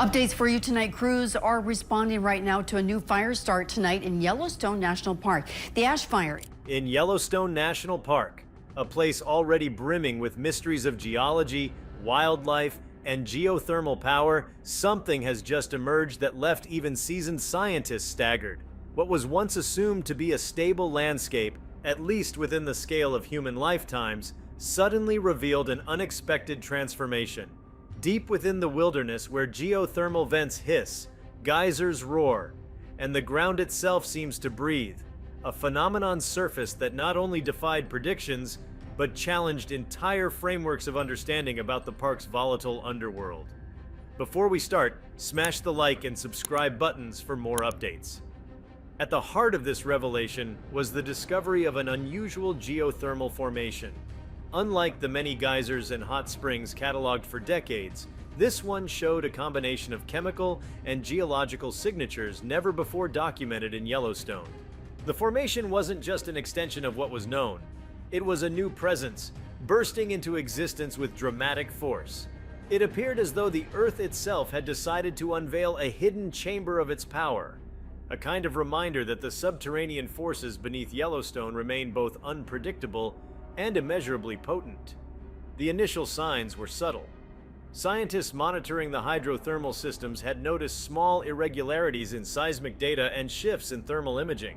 Updates for you tonight. Crews are responding right now to a new fire start tonight in Yellowstone National Park. The ash fire in Yellowstone National Park, a place already brimming with mysteries of geology, wildlife, and geothermal power, something has just emerged that left even seasoned scientists staggered. What was once assumed to be a stable landscape, at least within the scale of human lifetimes, suddenly revealed an unexpected transformation. Deep within the wilderness where geothermal vents hiss, geysers roar, and the ground itself seems to breathe, a phenomenon surfaced that not only defied predictions, but challenged entire frameworks of understanding about the park's volatile underworld. Before we start, smash the like and subscribe buttons for more updates. At the heart of this revelation was the discovery of an unusual geothermal formation. Unlike the many geysers and hot springs cataloged for decades, this one showed a combination of chemical and geological signatures never before documented in Yellowstone. The formation wasn't just an extension of what was known. It was a new presence, bursting into existence with dramatic force. It appeared as though the Earth itself had decided to unveil a hidden chamber of its power, a kind of reminder that the subterranean forces beneath Yellowstone remain both unpredictable and immeasurably potent. The initial signs were subtle. Scientists monitoring the hydrothermal systems had noticed small irregularities in seismic data and shifts in thermal imaging.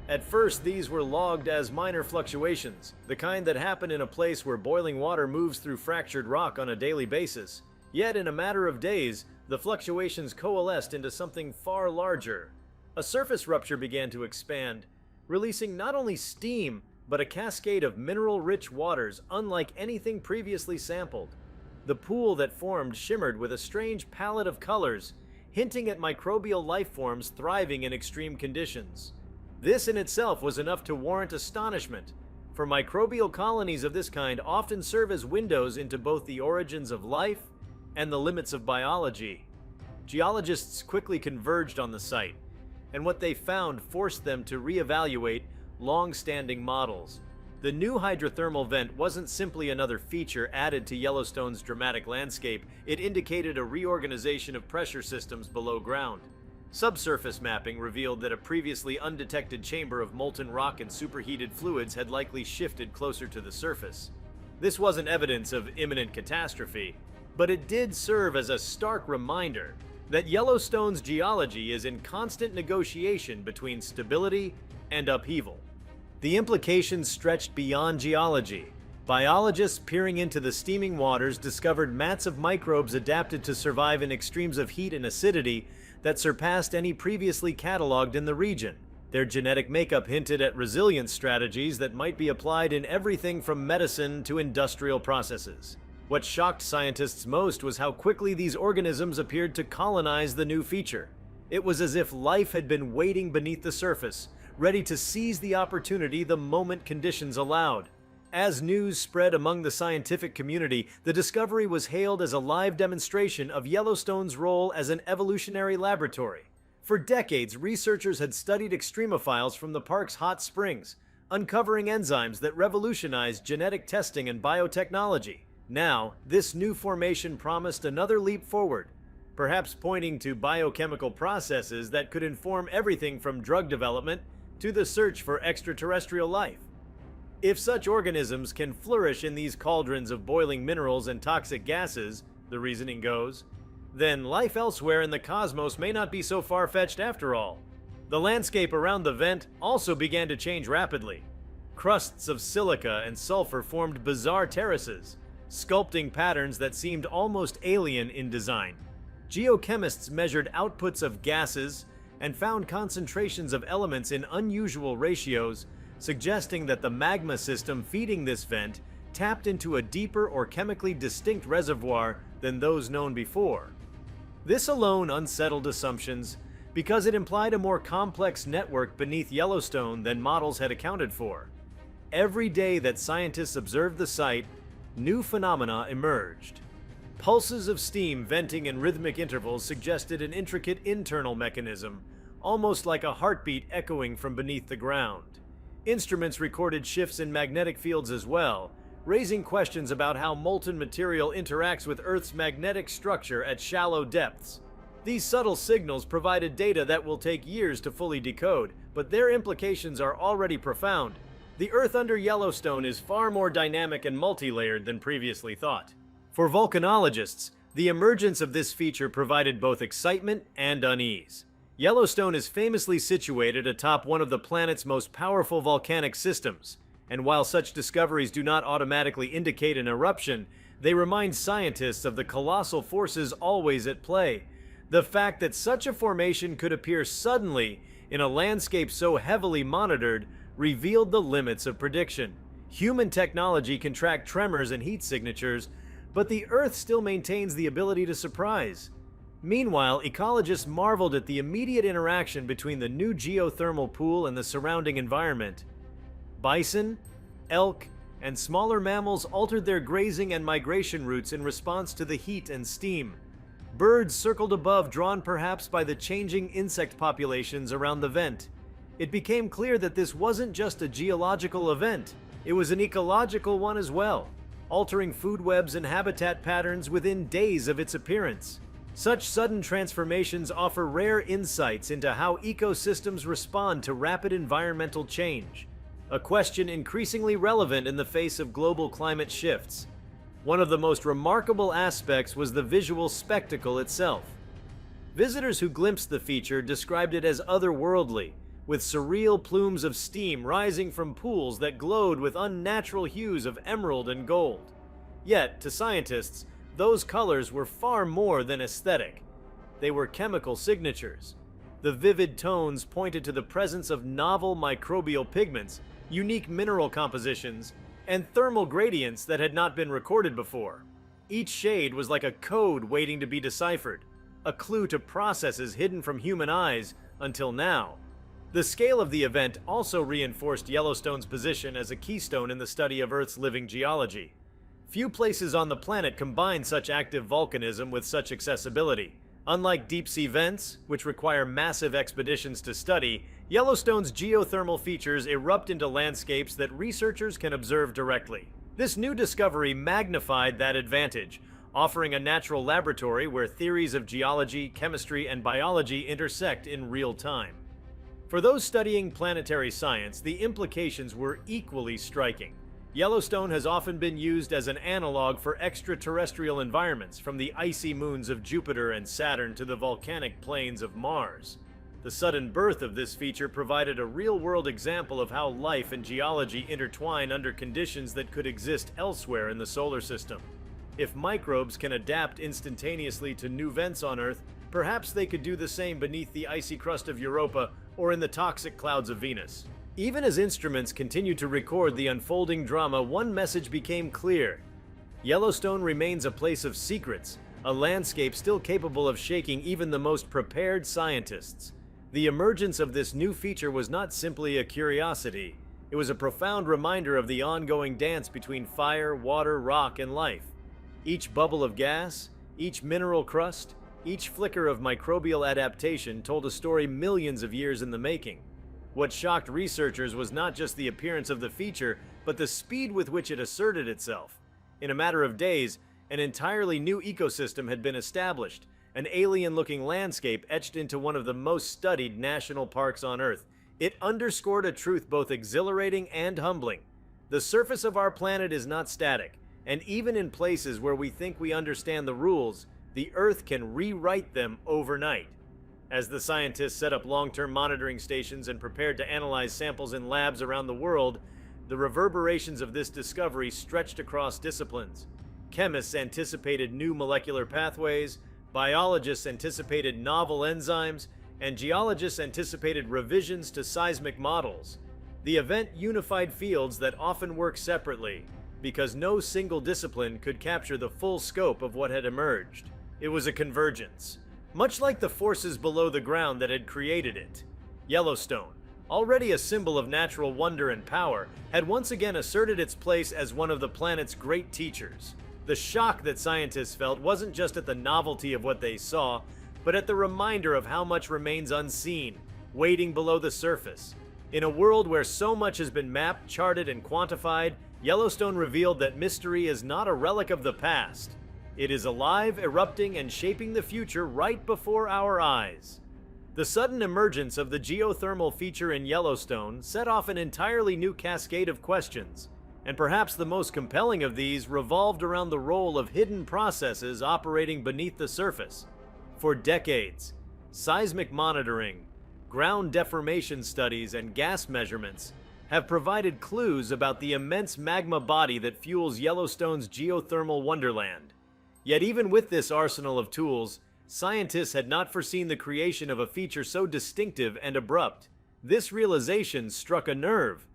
At first, these were logged as minor fluctuations, the kind that happen in a place where boiling water moves through fractured rock on a daily basis. Yet, in a matter of days, the fluctuations coalesced into something far larger. A surface rupture began to expand, releasing not only steam, but a cascade of mineral-rich waters unlike anything previously sampled. The pool that formed shimmered with a strange palette of colors, hinting at microbial life forms thriving in extreme conditions. This in itself was enough to warrant astonishment, for microbial colonies of this kind often serve as windows into both the origins of life and the limits of biology. Geologists quickly converged on the site, and what they found forced them to reevaluate long-standing models. The new hydrothermal vent wasn't simply another feature added to Yellowstone's dramatic landscape, it indicated a reorganization of pressure systems below ground. Subsurface mapping revealed that a previously undetected chamber of molten rock and superheated fluids had likely shifted closer to the surface. This wasn't evidence of imminent catastrophe, but it did serve as a stark reminder that Yellowstone's geology is in constant negotiation between stability and upheaval. The implications stretched beyond geology. Biologists peering into the steaming waters discovered mats of microbes adapted to survive in extremes of heat and acidity that surpassed any previously cataloged in the region. Their genetic makeup hinted at resilience strategies that might be applied in everything from medicine to industrial processes. What shocked scientists most was how quickly these organisms appeared to colonize the new feature. It was as if life had been waiting beneath the surface, ready to seize the opportunity the moment conditions allowed. As news spread among the scientific community, the discovery was hailed as a live demonstration of Yellowstone's role as an evolutionary laboratory. For decades, researchers had studied extremophiles from the park's hot springs, uncovering enzymes that revolutionized genetic testing and biotechnology. Now, this new formation promised another leap forward, perhaps pointing to biochemical processes that could inform everything from drug development to the search for extraterrestrial life. If such organisms can flourish in these cauldrons of boiling minerals and toxic gases, the reasoning goes, then life elsewhere in the cosmos may not be so far-fetched after all. The landscape around the vent also began to change rapidly. Crusts of silica and sulfur formed bizarre terraces, sculpting patterns that seemed almost alien in design. Geochemists measured outputs of gases and found concentrations of elements in unusual ratios, suggesting that the magma system feeding this vent tapped into a deeper or chemically distinct reservoir than those known before. This alone unsettled assumptions because it implied a more complex network beneath Yellowstone than models had accounted for. Every day that scientists observed the site, new phenomena emerged. Pulses of steam venting in rhythmic intervals suggested an intricate internal mechanism, almost like a heartbeat echoing from beneath the ground. Instruments recorded shifts in magnetic fields as well, raising questions about how molten material interacts with Earth's magnetic structure at shallow depths. These subtle signals provided data that will take years to fully decode, but their implications are already profound. The Earth under Yellowstone is far more dynamic and multi-layered than previously thought. For volcanologists, the emergence of this feature provided both excitement and unease. Yellowstone is famously situated atop one of the planet's most powerful volcanic systems, and while such discoveries do not automatically indicate an eruption, they remind scientists of the colossal forces always at play. The fact that such a formation could appear suddenly in a landscape so heavily monitored revealed the limits of prediction. Human technology can track tremors and heat signatures, but the Earth still maintains the ability to surprise. Meanwhile, ecologists marveled at the immediate interaction between the new geothermal pool and the surrounding environment. Bison, elk, and smaller mammals altered their grazing and migration routes in response to the heat and steam. Birds circled above, drawn perhaps by the changing insect populations around the vent. It became clear that this wasn't just a geological event, it was an ecological one as well, altering food webs and habitat patterns within days of its appearance. Such sudden transformations offer rare insights into how ecosystems respond to rapid environmental change, a question increasingly relevant in the face of global climate shifts. One of the most remarkable aspects was the visual spectacle itself. Visitors who glimpsed the feature described it as otherworldly, with surreal plumes of steam rising from pools that glowed with unnatural hues of emerald and gold. Yet, to scientists, those colors were far more than aesthetic. They were chemical signatures. The vivid tones pointed to the presence of novel microbial pigments, unique mineral compositions, and thermal gradients that had not been recorded before. Each shade was like a code waiting to be deciphered, a clue to processes hidden from human eyes until now. The scale of the event also reinforced Yellowstone's position as a keystone in the study of Earth's living geology. Few places on the planet combine such active volcanism with such accessibility. Unlike deep-sea vents, which require massive expeditions to study, Yellowstone's geothermal features erupt into landscapes that researchers can observe directly. This new discovery magnified that advantage, offering a natural laboratory where theories of geology, chemistry, and biology intersect in real time. For those studying planetary science, the implications were equally striking. Yellowstone has often been used as an analog for extraterrestrial environments, from the icy moons of Jupiter and Saturn to the volcanic plains of Mars. The sudden birth of this feature provided a real-world example of how life and geology intertwine under conditions that could exist elsewhere in the solar system. If microbes can adapt instantaneously to new vents on Earth, perhaps they could do the same beneath the icy crust of Europa or in the toxic clouds of Venus. Even as instruments continued to record the unfolding drama, one message became clear. Yellowstone remains a place of secrets, a landscape still capable of shaking even the most prepared scientists. The emergence of this new feature was not simply a curiosity. It was a profound reminder of the ongoing dance between fire, water, rock, and life. Each bubble of gas, each mineral crust, each flicker of microbial adaptation told a story millions of years in the making. What shocked researchers was not just the appearance of the feature, but the speed with which it asserted itself. In a matter of days, an entirely new ecosystem had been established, an alien-looking landscape etched into one of the most studied national parks on Earth. It underscored a truth both exhilarating and humbling. The surface of our planet is not static, and even in places where we think we understand the rules, the Earth can rewrite them overnight. As the scientists set up long-term monitoring stations and prepared to analyze samples in labs around the world, the reverberations of this discovery stretched across disciplines. Chemists anticipated new molecular pathways, biologists anticipated novel enzymes, and geologists anticipated revisions to seismic models. The event unified fields that often work separately, because no single discipline could capture the full scope of what had emerged. It was a convergence, much like the forces below the ground that had created it. Yellowstone, already a symbol of natural wonder and power, had once again asserted its place as one of the planet's great teachers. The shock that scientists felt wasn't just at the novelty of what they saw, but at the reminder of how much remains unseen, waiting below the surface. In a world where so much has been mapped, charted, and quantified, Yellowstone revealed that mystery is not a relic of the past. It is alive, erupting, and shaping the future right before our eyes. The sudden emergence of the geothermal feature in Yellowstone set off an entirely new cascade of questions, and perhaps the most compelling of these revolved around the role of hidden processes operating beneath the surface. For decades, seismic monitoring, ground deformation studies, and gas measurements have provided clues about the immense magma body that fuels Yellowstone's geothermal wonderland. Yet even with this arsenal of tools, scientists had not foreseen the creation of a feature so distinctive and abrupt. This realization struck a nerve.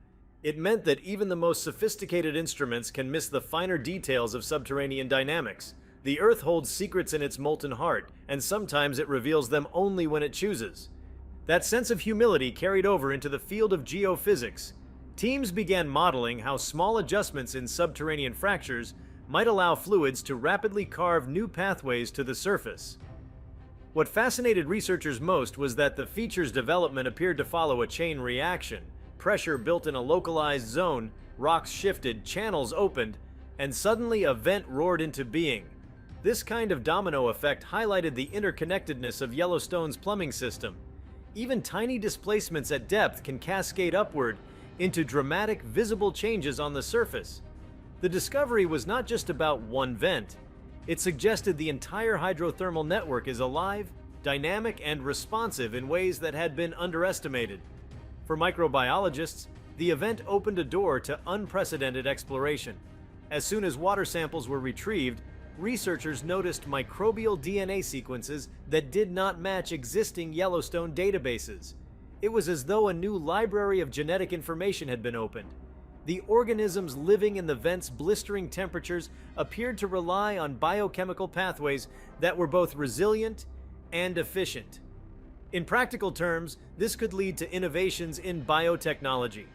It meant that even the most sophisticated instruments can miss the finer details of subterranean dynamics. The Earth holds secrets in its molten heart, and sometimes it reveals them only when it chooses. That sense of humility carried over into the field of geophysics. Teams began modeling how small adjustments in subterranean fractures might allow fluids to rapidly carve new pathways to the surface. What fascinated researchers most was that the feature's development appeared to follow a chain reaction. Pressure built in a localized zone, rocks shifted, channels opened, and suddenly a vent roared into being. This kind of domino effect highlighted the interconnectedness of Yellowstone's plumbing system. Even tiny displacements at depth can cascade upward into dramatic, visible changes on the surface. The discovery was not just about one vent. It suggested the entire hydrothermal network is alive, dynamic, and responsive in ways that had been underestimated. For microbiologists, the event opened a door to unprecedented exploration. As soon as water samples were retrieved, researchers noticed microbial DNA sequences that did not match existing Yellowstone databases. It was as though a new library of genetic information had been opened. The organisms living in the vent's blistering temperatures appeared to rely on biochemical pathways that were both resilient and efficient. In practical terms, this could lead to innovations in biotechnology.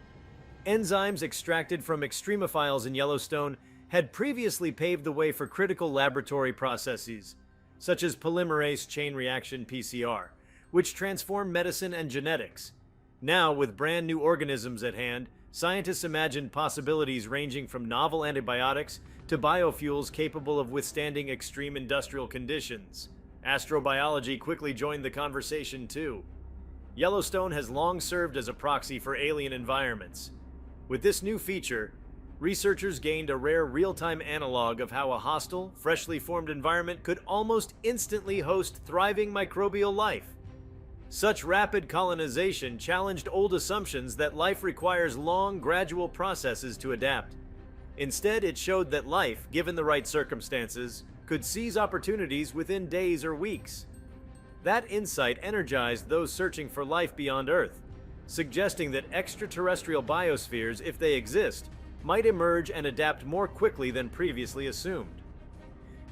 Enzymes extracted from extremophiles in Yellowstone had previously paved the way for critical laboratory processes, such as polymerase chain reaction (PCR), which transform medicine and genetics. Now, with brand new organisms at hand, scientists imagined possibilities ranging from novel antibiotics to biofuels capable of withstanding extreme industrial conditions. Astrobiology quickly joined the conversation too. Yellowstone has long served as a proxy for alien environments. With this new feature, researchers gained a rare real-time analog of how a hostile, freshly formed environment could almost instantly host thriving microbial life. Such rapid colonization challenged old assumptions that life requires long, gradual processes to adapt. Instead, it showed that life, given the right circumstances, could seize opportunities within days or weeks. That insight energized those searching for life beyond Earth, suggesting that extraterrestrial biospheres, if they exist, might emerge and adapt more quickly than previously assumed.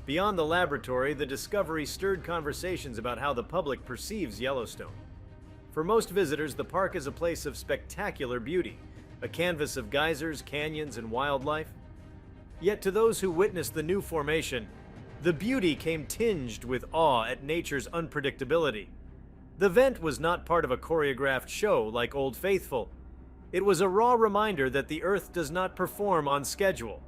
Beyond the laboratory, the discovery stirred conversations about how the public perceives Yellowstone. For most visitors, the park is a place of spectacular beauty, a canvas of geysers, canyons, and wildlife. Yet to those who witnessed the new formation, the beauty came tinged with awe at nature's unpredictability. The vent was not part of a choreographed show like Old Faithful. It was a raw reminder that the Earth does not perform on schedule.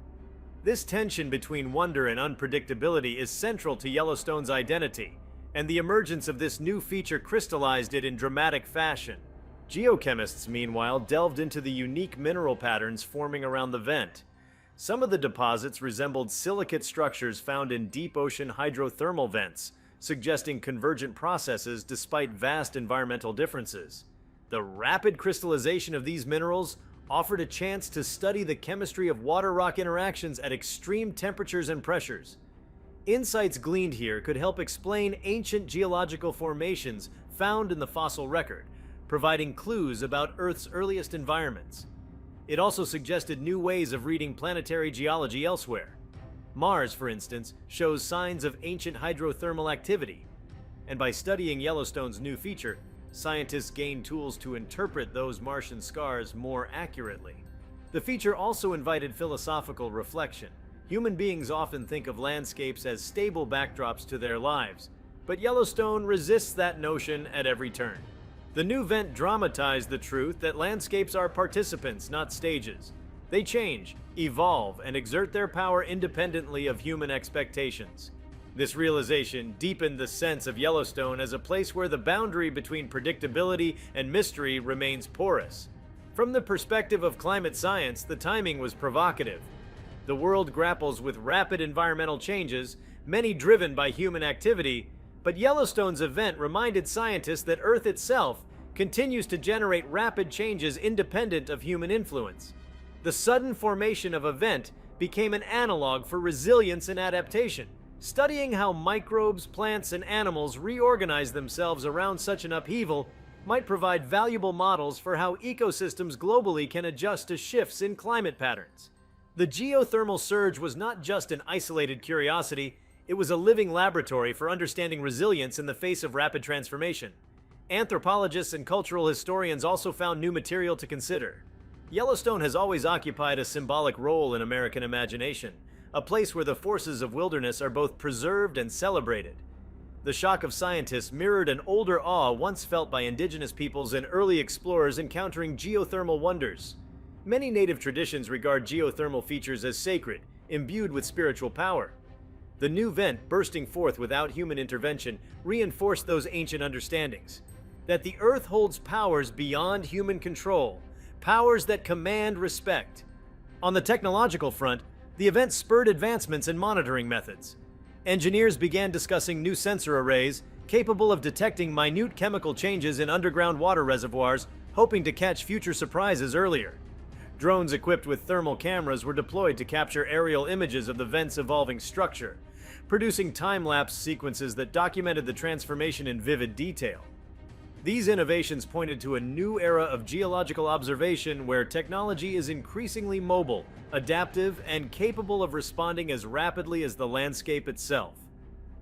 This tension between wonder and unpredictability is central to Yellowstone's identity, and the emergence of this new feature crystallized it in dramatic fashion. Geochemists, meanwhile, delved into the unique mineral patterns forming around the vent. Some of the deposits resembled silicate structures found in deep ocean hydrothermal vents, suggesting convergent processes despite vast environmental differences. The rapid crystallization of these minerals offered a chance to study the chemistry of water-rock interactions at extreme temperatures and pressures. Insights gleaned here could help explain ancient geological formations found in the fossil record, providing clues about Earth's earliest environments. It also suggested new ways of reading planetary geology elsewhere. Mars, for instance, shows signs of ancient hydrothermal activity, and by studying Yellowstone's new feature, scientists gained tools to interpret those Martian scars more accurately. The feature also invited philosophical reflection. Human beings often think of landscapes as stable backdrops to their lives, but Yellowstone resists that notion at every turn. The new vent dramatized the truth that landscapes are participants, not stages. They change, evolve, and exert their power independently of human expectations. This realization deepened the sense of Yellowstone as a place where the boundary between predictability and mystery remains porous. From the perspective of climate science, the timing was provocative. The world grapples with rapid environmental changes, many driven by human activity, but Yellowstone's event reminded scientists that Earth itself continues to generate rapid changes independent of human influence. The sudden formation of event became an analog for resilience and adaptation. Studying how microbes, plants, and animals reorganize themselves around such an upheaval might provide valuable models for how ecosystems globally can adjust to shifts in climate patterns. The geothermal surge was not just an isolated curiosity, it was a living laboratory for understanding resilience in the face of rapid transformation. Anthropologists and cultural historians also found new material to consider. Yellowstone has always occupied a symbolic role in American imagination, a place where the forces of wilderness are both preserved and celebrated. The shock of scientists mirrored an older awe once felt by indigenous peoples and early explorers encountering geothermal wonders. Many native traditions regard geothermal features as sacred, imbued with spiritual power. The new vent bursting forth without human intervention reinforced those ancient understandings, that the Earth holds powers beyond human control, powers that command respect. On the technological front, the event spurred advancements in monitoring methods. Engineers began discussing new sensor arrays capable of detecting minute chemical changes in underground water reservoirs, hoping to catch future surprises earlier. Drones equipped with thermal cameras were deployed to capture aerial images of the vent's evolving structure, producing time-lapse sequences that documented the transformation in vivid detail. These innovations pointed to a new era of geological observation where technology is increasingly mobile, adaptive, and capable of responding as rapidly as the landscape itself.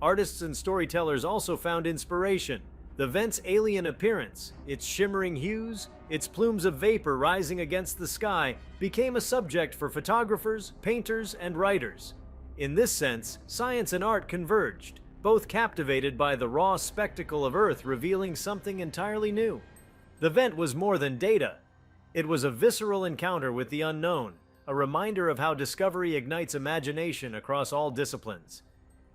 Artists and storytellers also found inspiration. The vent's alien appearance, its shimmering hues, its plumes of vapor rising against the sky, became a subject for photographers, painters, and writers. In this sense, science and art converged, both captivated by the raw spectacle of Earth revealing something entirely new. The vent was more than data. It was a visceral encounter with the unknown, a reminder of how discovery ignites imagination across all disciplines.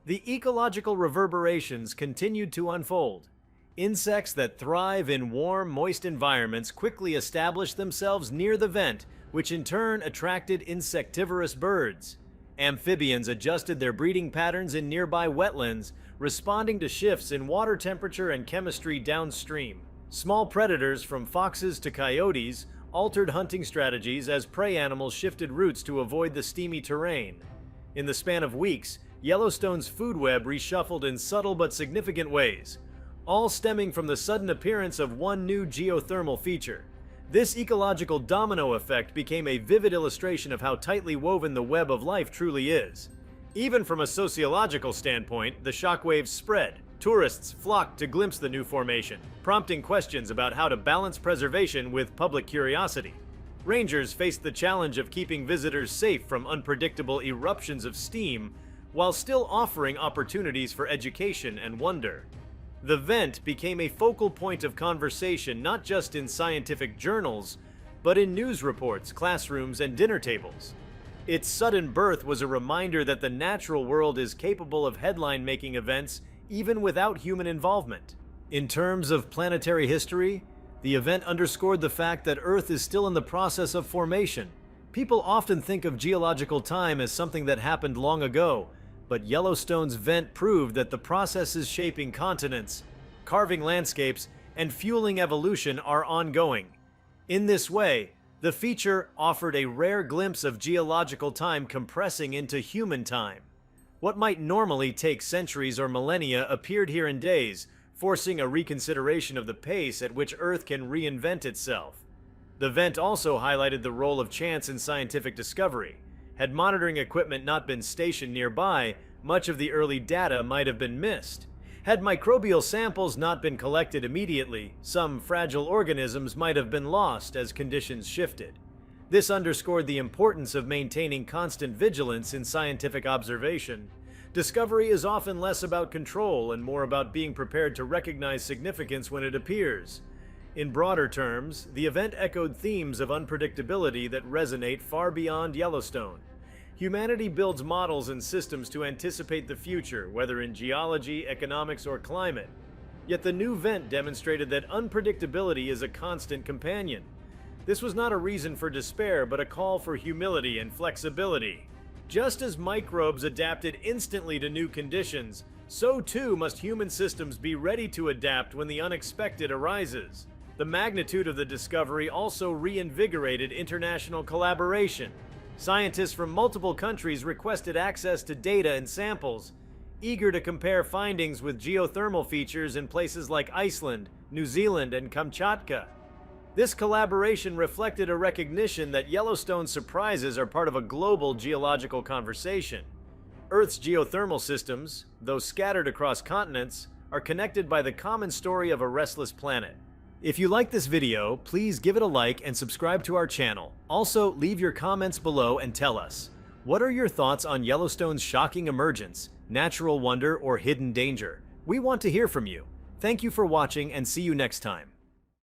The ecological reverberations continued to unfold. Insects that thrive in warm, moist environments quickly established themselves near the vent, which in turn attracted insectivorous birds. Amphibians adjusted their breeding patterns in nearby wetlands, responding to shifts in water temperature and chemistry downstream. Small predators, from foxes to coyotes, altered hunting strategies as prey animals shifted routes to avoid the steamy terrain. In the span of weeks, Yellowstone's food web reshuffled in subtle but significant ways, all stemming from the sudden appearance of one new geothermal feature. This ecological domino effect became a vivid illustration of how tightly woven the web of life truly is. Even from a sociological standpoint, the shockwaves spread. Tourists flocked to glimpse the new formation, prompting questions about how to balance preservation with public curiosity. Rangers faced the challenge of keeping visitors safe from unpredictable eruptions of steam, while still offering opportunities for education and wonder. The vent became a focal point of conversation not just in scientific journals, but in news reports, classrooms, and dinner tables. Its sudden birth was a reminder that the natural world is capable of headline-making events even without human involvement. In terms of planetary history, the event underscored the fact that Earth is still in the process of formation. People often think of geological time as something that happened long ago, but Yellowstone's vent proved that the processes shaping continents, carving landscapes, and fueling evolution are ongoing. In this way, the feature offered a rare glimpse of geological time compressing into human time. What might normally take centuries or millennia appeared here in days, forcing a reconsideration of the pace at which Earth can reinvent itself. The vent also highlighted the role of chance in scientific discovery. Had monitoring equipment not been stationed nearby, much of the early data might have been missed. Had microbial samples not been collected immediately, some fragile organisms might have been lost as conditions shifted. This underscored the importance of maintaining constant vigilance in scientific observation. Discovery is often less about control and more about being prepared to recognize significance when it appears. In broader terms, the event echoed themes of unpredictability that resonate far beyond Yellowstone. Humanity builds models and systems to anticipate the future, whether in geology, economics, or climate. Yet the new vent demonstrated that unpredictability is a constant companion. This was not a reason for despair, but a call for humility and flexibility. Just as microbes adapted instantly to new conditions, so too must human systems be ready to adapt when the unexpected arises. The magnitude of the discovery also reinvigorated international collaboration. Scientists from multiple countries requested access to data and samples, eager to compare findings with geothermal features in places like Iceland, New Zealand, and Kamchatka. This collaboration reflected a recognition that Yellowstone's surprises are part of a global geological conversation. Earth's geothermal systems, though scattered across continents, are connected by the common story of a restless planet. If you like this video, please give it a like and subscribe to our channel. Also, leave your comments below and tell us, what are your thoughts on Yellowstone's shocking emergence, natural wonder, or hidden danger? We want to hear from you. Thank you for watching and see you next time.